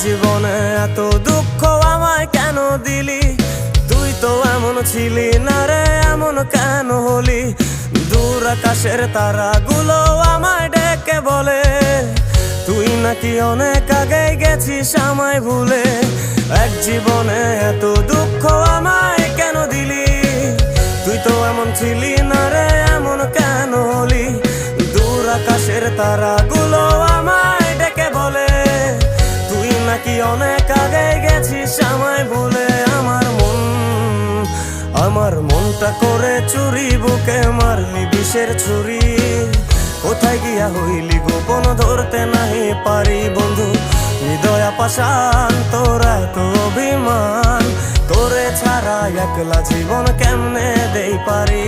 জীবনে এত দুঃখ আমায় কেন দিলি? তুই তো এমন ছিলি না রে, এমন কেন হলি? দূর আকাশের তারাগুলো আমায় ডেকে বলে তুই নাকি অনেক আগে গেছিস আমায় ভুলে। এক জীবনে এত দুঃখ আমায় কেন দিলি? তুই তো এমন ছিলি না রে, এমন কেন হলি? দূর আকাশের তারাগুলো আমায় ডেকে বলে তুই নাকি অনেক আগে গেছিস আমায় ভুলে। আমার মনটা করে চুরি, বুকে মারলি বিষের ছুরি। কোথায় গিয়া হইলি গোপন ধরতে নাহি পারি বন্ধু। হৃদয় পাষাণ তোর এত অভিমান, তোরে ছাড়া একলা জীবন কেমনে দেই পারি?